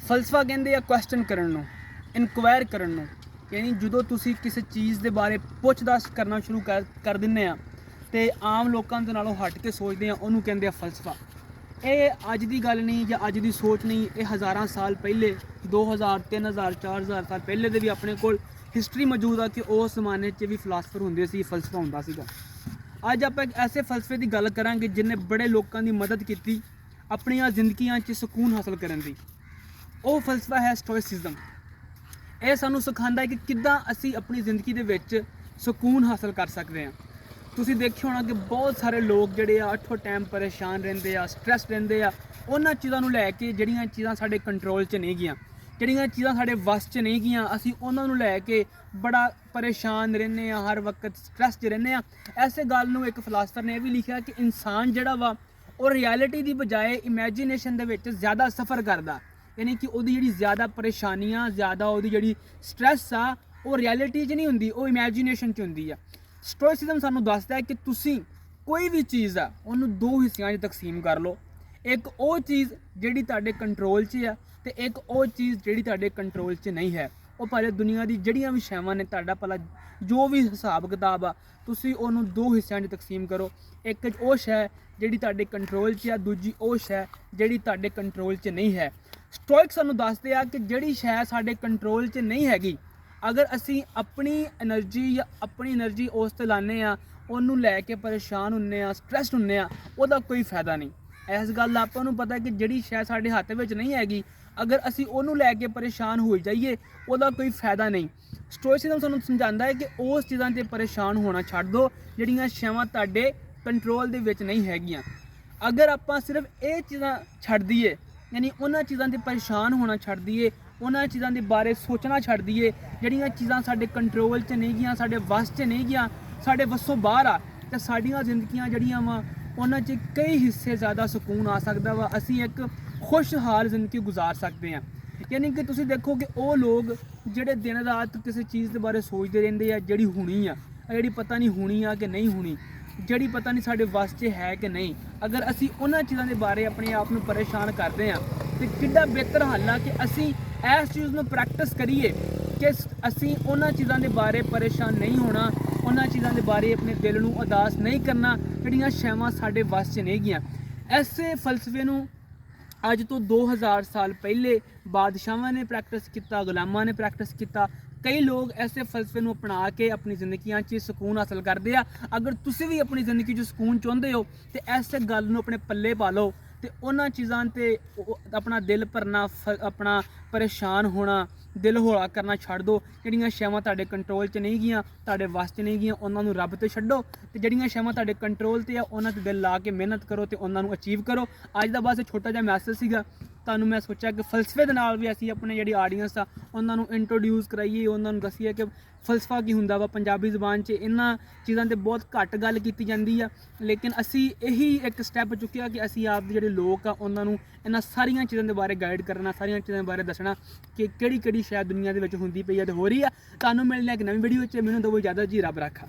ਫਲਸਫਾ ਕਹਿੰਦੇ ਆ ਕੁਐਸਚਨ ਕਰਨ ਨੂੰ, ਇਨਕੁਆਇਰ ਕਰਨ ਨੂੰ। ਯਾਨੀ ਜਦੋਂ ਤੁਸੀਂ ਕਿਸੇ ਚੀਜ਼ ਦੇ ਬਾਰੇ ਪੁੱਛ-ਦੱਸ ਕਰਨਾ ਸ਼ੁਰੂ ਕਰ ਦਿੰਦੇ ਆ ਤੇ ਆਮ ਲੋਕਾਂ ਦੇ ਨਾਲੋਂ ਹਟ ਕੇ ਸੋਚਦੇ ਆ, ਉਹਨੂੰ ਕਹਿੰਦੇ ਆ ਫਲਸਫਾ। ਇਹ ਅੱਜ ਦੀ ਗੱਲ ਨਹੀਂ ਜਾਂ ਅੱਜ ਦੀ ਸੋਚ ਨਹੀਂ, ਇਹ ਹਜ਼ਾਰਾਂ ਸਾਲ ਪਹਿਲੇ 2000 3000 4000 ਸਾਲ ਪਹਿਲੇ ਦੇ ਵੀ ਆਪਣੇ ਕੋਲ ਹਿਸਟਰੀ ਮੌਜੂਦ ਆ ਕਿ ਉਸ ਜ਼ਮਾਨੇ 'ਚ ਵੀ ਫਿਲਾਸਫਰ ਹੁੰਦੇ ਸੀ, ਫਲਸਫਾ ਹੁੰਦਾ ਸੀਗਾ। ਅੱਜ ਆਪਾਂ ਇੱਕ ਐਸੇ ਫਲਸਫੇ ਦੀ ਗੱਲ ਕਰਾਂਗੇ ਜਿਹਨੇ ਬੜੇ ਲੋਕਾਂ ਦੀ ਮਦਦ ਕੀਤੀ ਆਪਣੀਆਂ ਜ਼ਿੰਦਗੀਆਂ 'ਚ ਸਕੂਨ ਹਾਸਲ ਕਰਨ ਦੀ। ਉਹ ਫਲਸਫਾ ਹੈ ਸਟੋਇਸਿਜ਼ਮ। ਇਹ ਸਾਨੂੰ ਸਿਖਾਉਂਦਾ ਹੈ ਕਿ ਕਿੱਦਾਂ ਅਸੀਂ ਆਪਣੀ ਜ਼ਿੰਦਗੀ ਦੇ ਵਿੱਚ ਸਕੂਨ ਹਾਸਲ ਕਰ ਸਕਦੇ ਹਾਂ। ਤੁਸੀਂ ਦੇਖਿਆ ਹੋਣਾ ਕਿ ਬਹੁਤ ਸਾਰੇ ਲੋਕ ਜਿਹੜੇ ਆ ਅੱਠੋ ਟਾਈਮ ਪਰੇਸ਼ਾਨ ਰਹਿੰਦੇ ਆ, ਸਟ੍ਰੈਸ ਰਹਿੰਦੇ ਆ ਉਹਨਾਂ ਚੀਜ਼ਾਂ ਨੂੰ ਲੈ ਕੇ ਜਿਹੜੀਆਂ ਚੀਜ਼ਾਂ ਸਾਡੇ ਕੰਟਰੋਲ 'ਚ ਨਹੀਂ ਗਈਆਂ, ਜਿਹੜੀਆਂ ਚੀਜ਼ਾਂ ਸਾਡੇ ਵੱਸ 'ਚ ਨਹੀਂ ਗਈਆਂ, ਅਸੀਂ ਉਹਨਾਂ ਨੂੰ ਲੈ ਕੇ ਬੜਾ ਪਰੇਸ਼ਾਨ ਰਹਿੰਦੇ ਆ, ਹਰ ਵਕਤ ਸਟ੍ਰੈਸ 'ਚ ਰਹਿੰਦੇ ਆ। ਐਸੇ ਗੱਲ ਨੂੰ ਇੱਕ ਫਿਲਾਸਫਰ ਨੇ ਇਹ ਵੀ ਲਿਖਿਆ ਕਿ ਇਨਸਾਨ ਜਿਹੜਾ ਵਾ ਉਹ ਰਿਐਲਿਟੀ ਦੀ ਬਜਾਏ ਇਮੈਜੀਨੇਸ਼ਨ ਦੇ ਵਿੱਚ ਜ਼ਿਆਦਾ ਸਫ਼ਰ ਕਰਦਾ। ਯਾਨੀ ਕਿ ਉਹਦੀ ਜਿਹੜੀ ਜ਼ਿਆਦਾ ਪਰੇਸ਼ਾਨੀਆਂ, ਜ਼ਿਆਦਾ ਉਹਦੀ ਜਿਹੜੀ ਸਟ੍ਰੈਸ ਆ ਉਹ ਰਿਐਲਿਟੀ 'ਚ ਨਹੀਂ ਹੁੰਦੀ, ਉਹ ਇਮੈਜੀਨੇਸ਼ਨ 'ਚ ਹੁੰਦੀ ਆ। ਸਟੋਇਸਿਜ਼ਮ ਸਾਨੂੰ ਦੱਸਦਾ ਹੈ ਕਿ ਤੁਸੀਂ ਕੋਈ ਵੀ ਚੀਜ਼ ਆ ਉਹਨੂੰ ਦੋ ਹਿੱਸਿਆਂ 'ਚ ਤਕਸੀਮ ਕਰ ਲਓ। ਇੱਕ ਉਹ ਚੀਜ਼ ਜਿਹੜੀ ਤੁਹਾਡੇ ਕੰਟਰੋਲ 'ਚ ਆ ਤੇ ਇੱਕ ਉਹ ਚੀਜ਼ ਜਿਹੜੀ ਤੁਹਾਡੇ ਕੰਟਰੋਲ 'ਚ ਨਹੀਂ ਹੈ। ਉਹ ਭਾਵੇਂ ਦੁਨੀਆ ਦੀ ਜਿਹੜੀਆਂ ਵੀ ਸ਼ੈਵਾਂ ਨੇ, ਤੁਹਾਡਾ ਭਲਾ ਜੋ ਵੀ ਹਿਸਾਬ ਕਿਤਾਬ ਆ, ਤੁਸੀਂ ਉਹਨੂੰ ਦੋ ਹਿੱਸਿਆਂ 'ਚ ਤਕਸੀਮ ਕਰੋ। ਇੱਕ ਉਹ ਸ਼ੈ ਜਿਹੜੀ ਤੁਹਾਡੇ ਕੰਟਰੋਲ 'ਚ ਆ, ਦੂਜੀ ਉਹ ਸ਼ੈ ਜਿਹੜੀ ਤੁਹਾਡੇ ਕੰਟਰੋਲ 'ਚ ਨਹੀਂ ਹੈ। ਸਟੋਇਕ ਸਾਨੂੰ ਦੱਸਦੇ ਆ ਕਿ ਜਿਹੜੀ ਸ਼ੈ ਸਾਡੇ ਕੰਟਰੋਲ 'ਚ ਨਹੀਂ ਹੈਗੀ, ਅਗਰ ਅਸੀਂ ਆਪਣੀ એનર્ਜੀ ਉਸ 'ਤੇ ਲਾਉਂਦੇ ਆ, ਉਹਨੂੰ ਲੈ ਕੇ ਪਰੇਸ਼ਾਨ ਹੁੰਦੇ ਆ, ਸਟ੍ਰੈਸਡ ਹੁੰਦੇ ਆ, ਉਹਦਾ ਕੋਈ ਫਾਇਦਾ ਨਹੀਂ। ਇਸ ਗੱਲ ਦਾ ਆਪਾਂ ਨੂੰ ਪਤਾ ਕਿ ਜਿਹੜੀ ਸ਼ੈ ਸਾਡੇ ਹੱਥ ਵਿੱਚ ਨਹੀਂ ਹੈਗੀ, ਅਗਰ ਅਸੀਂ ਉਹਨੂੰ ਲੈ ਕੇ ਪਰੇਸ਼ਾਨ ਹੋ ਜਾਈਏ, ਉਹਦਾ ਕੋਈ ਫਾਇਦਾ ਨਹੀਂ। ਸਟੋਇਸਿਜ਼ਮ ਸਾਨੂੰ ਸਮਝਾਉਂਦਾ ਹੈ ਕਿ ਉਸ ਚੀਜ਼ਾਂ 'ਤੇ ਪਰੇਸ਼ਾਨ ਹੋਣਾ ਛੱਡ ਦਿਓ ਜਿਹੜੀਆਂ ਸ਼ੈਵਾਂ ਤੁਹਾਡੇ ਕੰਟਰੋਲ ਦੇ ਵਿੱਚ ਨਹੀਂ ਹੈਗੀਆਂ। ਅਗਰ ਆਪਾਂ ਸਿਰਫ ਇਹ ਚੀਜ਼ਾਂ ਛੱਡ ਦਈਏ, ਯਾਨੀ ਉਹਨਾਂ ਚੀਜ਼ਾਂ 'ਤੇ ਪਰੇਸ਼ਾਨ ਹੋਣਾ ਛੱਡ ਦਈਏ, ਉਹਨਾਂ ਚੀਜ਼ਾਂ ਦੇ ਬਾਰੇ ਸੋਚਣਾ ਛੱਡ ਦਈਏ ਜਿਹੜੀਆਂ ਚੀਜ਼ਾਂ ਸਾਡੇ ਕੰਟਰੋਲ 'ਚ ਨਹੀਂ ਗਈਆਂ, ਸਾਡੇ ਵੱਸ 'ਚ ਨਹੀਂ ਗਈਆਂ, ਸਾਡੇ ਵੱਸੋਂ ਬਾਹਰ ਆ, ਤਾਂ ਸਾਡੀਆਂ ਜ਼ਿੰਦਗੀਆਂ ਜਿਹੜੀਆਂ ਵਾ ਉਹਨਾਂ 'ਚ ਕਈ ਹਿੱਸੇ ਜ਼ਿਆਦਾ ਸਕੂਨ ਆ ਸਕਦਾ ਵਾ। ਅਸੀਂ ਇੱਕ ਖੁਸ਼ਹਾਲ ਜ਼ਿੰਦਗੀ ਗੁਜ਼ਾਰ ਸਕਦੇ ਹਾਂ। ਯਾਨੀ ਕਿ ਤੁਸੀਂ ਦੇਖੋ ਕਿ ਉਹ ਲੋਕ ਜਿਹੜੇ ਦਿਨ ਰਾਤ ਕਿਸੇ ਚੀਜ਼ ਦੇ ਬਾਰੇ ਸੋਚਦੇ ਰਹਿੰਦੇ ਆ ਜਿਹੜੀ ਹੋਣੀ ਆ, ਜਿਹੜੀ ਪਤਾ ਨਹੀਂ ਹੋਣੀ ਆ ਕਿ ਨਹੀਂ ਹੋਣੀ, ਜਿਹੜੀ ਪਤਾ ਨਹੀਂ ਸਾਡੇ ਵੱਸ 'ਚ ਹੈ ਕਿ ਨਹੀਂ, ਅਗਰ ਅਸੀਂ ਉਹਨਾਂ ਚੀਜ਼ਾਂ ਦੇ ਬਾਰੇ ਆਪਣੇ ਆਪ ਨੂੰ ਪਰੇਸ਼ਾਨ ਕਰਦੇ ਹਾਂ ਤੇ ਕਿੱਡਾ ਬਿਹਤਰ ਹੱਲ ਆ ਕਿ ਅਸੀਂ ਇਸ ਚੀਜ਼ ਨੂੰ ਪ੍ਰੈਕਟਿਸ ਕਰੀਏ ਕਿ ਅਸੀਂ ਉਹਨਾਂ ਚੀਜ਼ਾਂ ਦੇ ਬਾਰੇ ਪਰੇਸ਼ਾਨ ਨਹੀਂ ਹੋਣਾ, ਉਹਨਾਂ ਚੀਜ਼ਾਂ ਦੇ ਬਾਰੇ ਆਪਣੇ ਦਿਲ ਨੂੰ ਉਦਾਸ ਨਹੀਂ ਕਰਨਾ ਜਿਹੜੀਆਂ ਸ਼ੈਵਾਂ ਸਾਡੇ ਵੱਸ 'ਚ ਨਹੀਂ ਗਈਆਂ। ਐਸੇ ਫਲਸਫੇ ਨੂੰ ਅੱਜ ਤੋਂ 2000 ਸਾਲ ਪਹਿਲੇ ਬਾਦਸ਼ਾਹਾਂ ਨੇ ਪ੍ਰੈਕਟਿਸ ਕੀਤਾ, ਗੁਲਾਮਾਂ ਨੇ ਪ੍ਰੈਕਟਿਸ ਕੀਤਾ। ਕਈ ਲੋਕ ਐਸੇ ਫਲਸਫੇ ਨੂੰ ਅਪਣਾ ਕੇ ਆਪਣੀ ਜ਼ਿੰਦਗੀਆਂ 'ਚ ਸਕੂਨ ਹਾਸਲ ਕਰਦੇ ਆ। ਅਗਰ ਤੁਸੀਂ ਵੀ ਆਪਣੀ ਜ਼ਿੰਦਗੀ 'ਚ ਸਕੂਨ ਚਾਹੁੰਦੇ ਹੋ ਤੇ ਐਸੇ ਗੱਲ ਨੂੰ ਆਪਣੇ ਪੱਲੇ ਪਾ ਲਓ ਤੇ ਉਹਨਾਂ ਚੀਜ਼ਾਂ 'ਤੇ ਆਪਣਾ ਦਿਲ ਭਰਨਾ, ਆਪਣਾ ਪਰੇਸ਼ਾਨ ਹੋਣਾ, ਦਿਲ ਹੌਲਾ ਕਰਨਾ ਛੱਡ ਦਿਓ। ਜਿਹੜੀਆਂ ਸ਼ੈਵਾਂ ਤੁਹਾਡੇ ਕੰਟਰੋਲ 'ਚ ਨਹੀਂ ਗਈਆਂ, ਤੁਹਾਡੇ ਵੱਸ 'ਚ ਨਹੀਂ ਗਈਆਂ, ਉਹਨਾਂ ਨੂੰ ਰੱਬ 'ਤੇ ਛੱਡੋ ਤੇ ਜਿਹੜੀਆਂ ਸ਼ੈਵਾਂ ਤੁਹਾਡੇ ਕੰਟਰੋਲ 'ਤੇ ਆ ਉਹਨਾਂ 'ਤੇ ਦਿਲ ਲਾ ਕੇ ਮਿਹਨਤ ਕਰੋ ਤੇ ਉਹਨਾਂ ਨੂੰ ਅਚੀਵ ਕਰੋ। ਅੱਜ ਦਾ ਬਸ ਛੋਟਾ ਜਿਹਾ ਮੈਸੇਜ ਸੀਗਾ ਤੁਹਾਨੂੰ। ਮੈਂ ਸੋਚਿਆ ਕਿ ਫਲਸਫੇ ਦੇ ਨਾਲ ਵੀ ਅਸੀਂ ਆਪਣੇ ਜਿਹੜੀ ਆਡੀਅנס ਆ ਉਹਨਾਂ ਨੂੰ ਇੰਟਰੋਡਿਊਸ ਕਰਾਈਏ, ਉਹਨਾਂ ਨੂੰ ਦੱਸੀਏ ਕਿ ਫਲਸਫਾ ਕੀ ਹੁੰਦਾ ਵਾ। ਪੰਜਾਬੀ ਜ਼ੁਬਾਨ 'ਚ ਇਹਨਾਂ ਚੀਜ਼ਾਂ 'ਤੇ ਬਹੁਤ ਘੱਟ ਗੱਲ ਕੀਤੀ ਜਾਂਦੀ ਆ, ਲੇਕਿਨ ਅਸੀਂ ਇਹੀ ਇੱਕ ਸਟੈਪ ਚੁੱਕਿਆ ਕਿ ਅਸੀਂ ਆਪ ਦੇ ਜਿਹੜੇ ਲੋਕ ਆ ਉਹਨਾਂ ਨੂੰ ਇਹਨਾਂ ਸਾਰੀਆਂ ਚੀਜ਼ਾਂ ਦੇ ਬਾਰੇ ਗਾਈਡ ਕਰਨਾ, ਸਾਰੀਆਂ ਚੀਜ਼ਾਂ ਦੇ ਬਾਰੇ ਦੱਸਣਾ ਕਿ ਕਿਹੜੀ ਕਿਹੜੀ ਸ਼ਾਇਦ ਦੁਨੀਆ ਦੇ ਵਿੱਚ ਹੁੰਦੀ ਪਈ ਆ ਤੇ ਹੋ ਰਹੀ ਆ। ਤੁਹਾਨੂੰ ਮਿਲਣਾ ਇੱਕ ਨਵੀਂ ਵੀਡੀਓ 'ਚ। ਮੈਨੂੰ ਦਿਓ ਇਜਾਜ਼ਤ ਜੀ, ਰੱਬ ਰਾਖਾ।